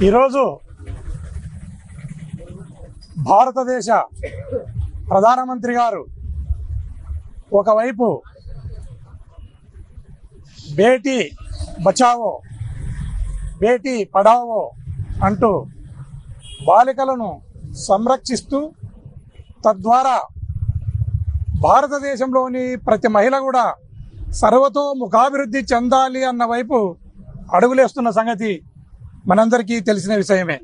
ఈరోజు భారతదేశ ప్రధానమంత్రి గారు ఒకవైపు బేటీ బచావో బేటీ పడావో అంటూ బాలికలను సంరక్షిస్తూ తద్వారా భారతదేశంలోని ప్రతి మహిళ కూడా సర్వతోముఖాభివృద్ధి చెందాలి అన్న వైపు అడుగులేస్తున్న సంగతి మనందరికీ తెలిసిన విషయమే.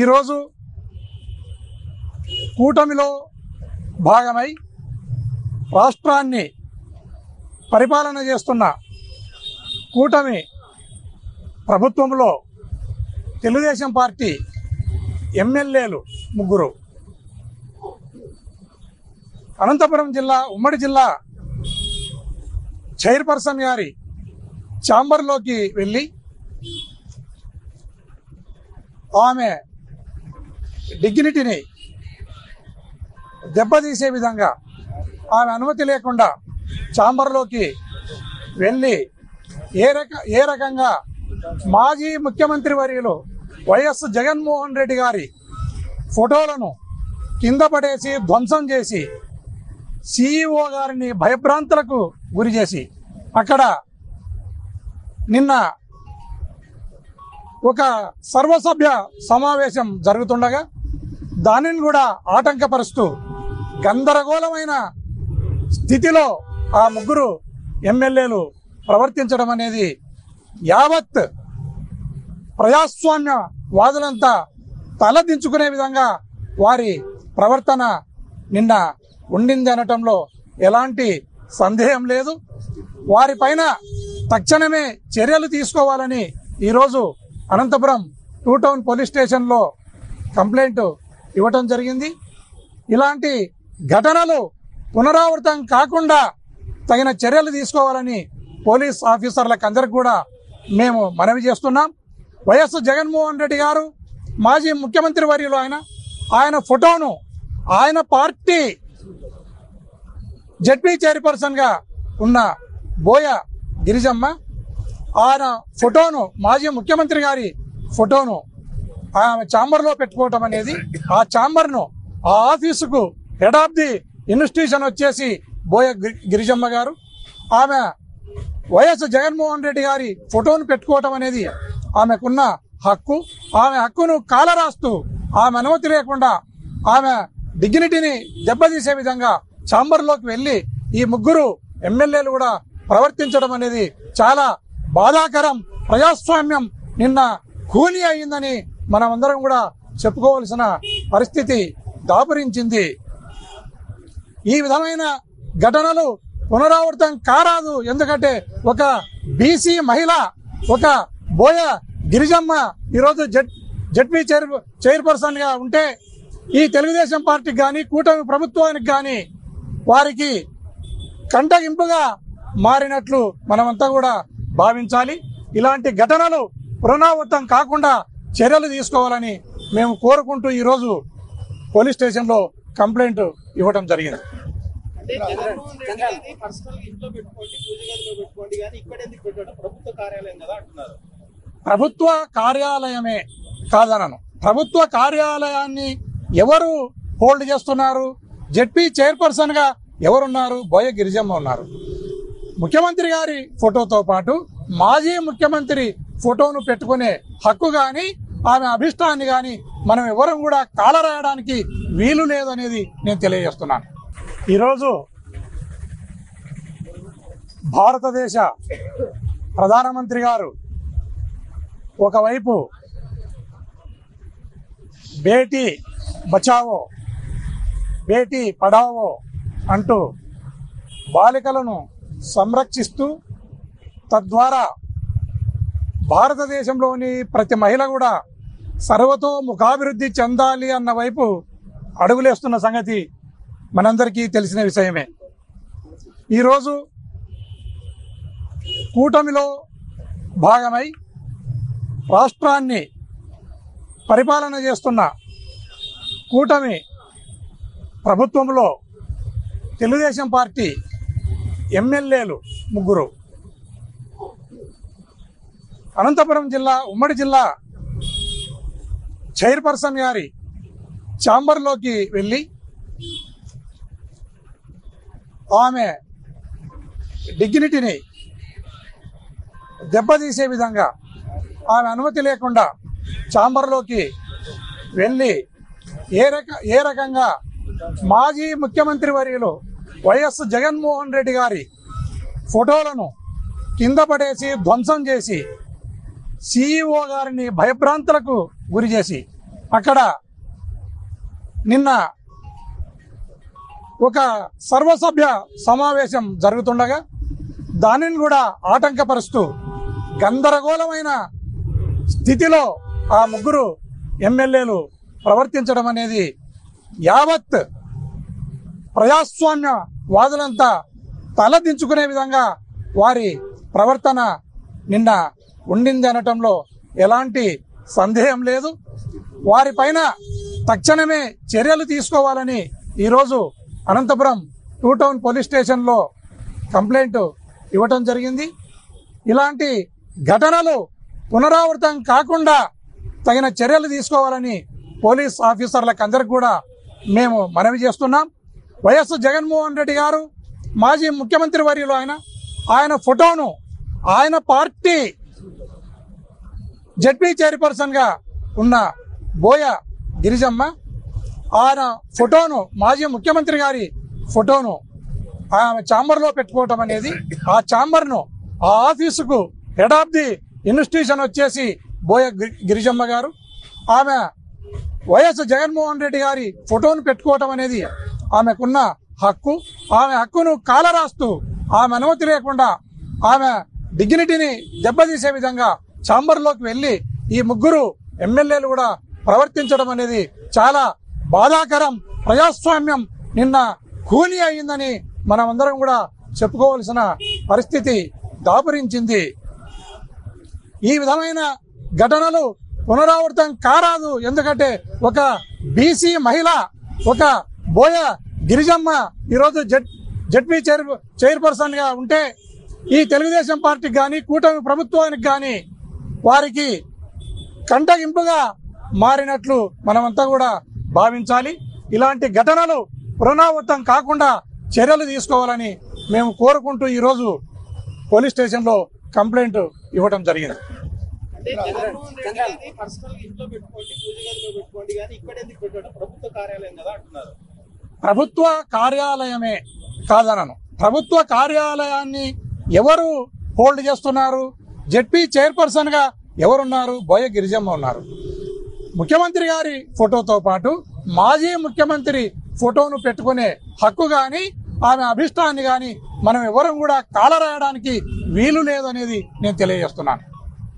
ఈరోజు కూటమిలో భాగమై రాష్ట్రాన్ని పరిపాలన చేస్తున్న కూటమి ప్రభుత్వంలో తెలుగుదేశం పార్టీ ఎమ్మెల్యేలు 3 అనంతపురం జిల్లా ఉమ్మడి జిల్లా చైర్పర్సన్ గారి ఛాంబర్లోకి వెళ్ళి ఆమె డిగ్నిటీని దెబ్బతీసే విధంగా ఆమె అనుమతి లేకుండా ఛాంబర్లోకి వెళ్ళి ఏ రకంగా మాజీ ముఖ్యమంత్రి వర్యులు వైఎస్ జగన్మోహన్ రెడ్డి గారి ఫోటోలను కింద పడేసి ధ్వంసం చేసి సిఇఓ గారిని భయభ్రాంతులకు గురి చేసి అక్కడ నిన్న ఒక సర్వసభ్య సమావేశం జరుగుతుండగా దానిని కూడా ఆటంకపరుస్తూ గందరగోళమైన స్థితిలో ఆ 3 ఎమ్మెల్యేలు ప్రవర్తించడం అనేది యావత్ ప్రజాస్వామ్య వాదులంతా తలదించుకునే విధంగా వారి ప్రవర్తన నిన్న ఉండింది అనటంలో ఎలాంటి సందేహం లేదు. వారిపైన తక్షణమే చర్యలు తీసుకోవాలని ఈరోజు అనంతపురం 2 టౌన్ పోలీస్ స్టేషన్లో కంప్లైంట్ ఇవ్వటం జరిగింది. ఇలాంటి ఘటనలు పునరావృతం కాకుండా తగిన చర్యలు తీసుకోవాలని పోలీస్ ఆఫీసర్లకు అందరికి కూడా మేము మనవి చేస్తున్నాం. వైఎస్ జగన్మోహన్ రెడ్డి గారు మాజీ ముఖ్యమంత్రి వర్యులు ఆయన ఫోటోను ఆయన పార్టీ జడ్పీ చైర్పర్సన్గా ఉన్న బోయ గిరిజమ్మ ఆయన ఫోటోను మాజీ ముఖ్యమంత్రి గారి ఫోటోను ఆమె ఛాంబర్లో పెట్టుకోవటం అనేది ఆ ఛాంబర్ను ఆ ఆఫీసుకు హెడ్ ఆఫ్ ది ఇన్స్టిట్యూషన్ వచ్చేసి బోయ గిరిజమ్మ గారు ఆమె వైఎస్ జగన్మోహన్ రెడ్డి గారి ఫోటోను పెట్టుకోవటం అనేది ఆమెకున్న హక్కు. ఆమె హక్కును కాలరాస్తూ ఆమె అనుమతి లేకుండా ఆమె డిగ్నిటీని దెబ్బతీసే విధంగా ఛాంబర్లోకి వెళ్ళి ఈ 3 ఎమ్మెల్యేలు కూడా ప్రవర్తించడం అనేది చాలా బాధాకరం. ప్రజాస్వామ్యం నిన్న కూని అయిందని మనమందరం కూడా చెప్పుకోవాల్సిన పరిస్థితి దాపురించింది. ఈ విధమైన ఘటనలు పునరావృతం కారాదు. ఎందుకంటే ఒక బీసీ మహిళ ఒక బోయ గిరిజమ్మ ఈరోజు జడ్పీ చైర్పర్సన్ గా ఉంటే ఈ తెలుగుదేశం పార్టీకి కానీ కూటమి ప్రభుత్వానికి కానీ వారికి కంటగింపుగా మారినట్లు మనమంతా కూడా భావించాలి. ఇలాంటి ఘటనలు పునరావృతం కాకుండా చర్యలు తీసుకోవాలని మేము కోరుకుంటూ ఈరోజు పోలీస్ స్టేషన్లో కంప్లైంట్ ఇవ్వడం జరిగింది. ప్రభుత్వ కార్యాలయమే కాదనను. ప్రభుత్వ కార్యాలయాన్ని ఎవరు హోల్డ్ చేస్తున్నారు? జెడ్పీ చైర్పర్సన్ గా ఎవరున్నారు? బోయ గిరిజమ్మ ఉన్నారు. ముఖ్యమంత్రి గారి ఫోటోతో పాటు మాజీ ముఖ్యమంత్రి ఫోటోను పెట్టుకునే హక్కు గాని ఆమె అభిష్టాన్ని గాని మనం ఎవరం కూడా కాలరాయడానికి వీలు లేదనేది నేను తెలియజేస్తున్నాను. ఈరోజు భారతదేశ ప్రధానమంత్రి గారు ఒకవైపు బేటీ బచావో బేటీ పడావో అంటూ బాలికలను సంరక్షిస్తూ తద్వారా భారతదేశంలోని ప్రతి మహిళ కూడా సర్వతోముఖాభివృద్ధి చెందాలి అన్న వైపు అడుగులేస్తున్న సంగతి మనందరికీ తెలిసిన విషయమే. ఈరోజు కూటమిలో భాగమై రాష్ట్రాన్ని పరిపాలన చేస్తున్న కూటమి ప్రభుత్వంలో తెలుగుదేశం పార్టీ ఎమ్మెల్యేలు 3 అనంతపురం జిల్లా ఉమ్మడి జిల్లా చైర్పర్సన్ గారి ఛాంబర్లోకి వెళ్ళి ఆమె డిగ్నిటీని దెబ్బతీసే విధంగా ఆమె అనుమతి లేకుండా ఛాంబర్లోకి వెళ్ళి ఏ రకంగా మాజీ ముఖ్యమంత్రి వర్యులు వైఎస్ జగన్మోహన్ రెడ్డి గారి ఫోటోలను కింద పడేసి ధ్వంసం చేసి సిఇఓ గారిని భయభ్రాంతులకు గురి చేసి అక్కడ నిన్న ఒక సర్వసభ్య సమావేశం జరుగుతుండగా దానిని కూడా ఆటంకపరుస్తూ గందరగోళమైన స్థితిలో ఆ 3 ఎమ్మెల్యేలు ప్రవర్తించడం అనేది యావత్ ప్రజాస్వామ్య వాదులంతా తలదించుకునే విధంగా వారి ప్రవర్తన నిన్న ఉండింది అనటంలో ఎలాంటి సందేహం లేదు. వారిపైన తక్షణమే చర్యలు తీసుకోవాలని ఈరోజు అనంతపురం 2 టౌన్ పోలీస్ స్టేషన్లో కంప్లైంట్ ఇవ్వటం జరిగింది. ఇలాంటి ఘటనలు పునరావృతం కాకుండా తగిన చర్యలు తీసుకోవాలని పోలీస్ ఆఫీసర్లకు అందరికి కూడా మేము మనవి చేస్తున్నాం. వైఎస్ జగన్మోహన్ రెడ్డి గారు మాజీ ముఖ్యమంత్రి వర్యులు ఆయన ఫోటోను ఆయన పార్టీ జెడ్పీ చైర్పర్సన్ గా ఉన్న బోయ గిరిజమ్మ ఆయన ఫోటోను మాజీ ముఖ్యమంత్రి గారి ఫోటోను ఆమె ఛాంబర్లో పెట్టుకోవటం అనేది ఆ ఛాంబర్ను ఆ ఆఫీసుకు హెడ్ ఆఫ్ ది ఇన్స్టిట్యూషన్ వచ్చేసి బోయ గిరిజమ్మ గారు ఆమె వైఎస్ జగన్మోహన్ రెడ్డి గారి ఫోటోను పెట్టుకోవటం అనేది ఆమెకున్న హక్కు. ఆమె హక్కును కాలరాస్తూ ఆమె అనుమతి లేకుండా ఆమె డిగ్నిటీని దెబ్బతీసే విధంగా ఛాంబర్లోకి వెళ్ళి ఈ 3 ఎమ్మెల్యేలు కూడా ప్రవర్తించడం అనేది చాలా బాధాకరం. ప్రజాస్వామ్యం నిన్న ఖూనీ అయిందని మనమందరం కూడా చెప్పుకోవాల్సిన పరిస్థితి దాపురించింది. ఈ విధమైన ఘటనలు పునరావృతం కారాదు. ఎందుకంటే ఒక బీసీ మహిళ ఒక బోయ గిరిజమ్మ ఈరోజు జెడ్పీ చైర్పర్సన్ గా ఉంటే ఈ తెలుగుదేశం పార్టీకి కానీ కూటమి ప్రభుత్వానికి కానీ వారికి కంటగింపుగా మారినట్లు మనమంతా కూడా భావించాలి. ఇలాంటి ఘటనలు పునరావృతం కాకుండా చర్యలు తీసుకోవాలని మేము కోరుకుంటూ ఈరోజు పోలీస్ స్టేషన్లో కంప్లైంట్ ఇవ్వడం జరిగింది. ప్రభుత్వ కార్యాలయమే కాదనను. ప్రభుత్వ కార్యాలయాన్ని ఎవరు హోల్డ్ చేస్తున్నారు? జెడ్పీ చైర్పర్సన్ గా ఎవరున్నారు? బోయ గిరిజమ్మ ఉన్నారు. ముఖ్యమంత్రి గారి ఫోటోతో పాటు మాజీ ముఖ్యమంత్రి ఫోటోను పెట్టుకునే హక్కు గాని ఆమె అభిష్టాన్ని గాని మనం ఎవరం కూడా కాలరాయడానికి వీలు లేదనేది నేను తెలియజేస్తున్నాను.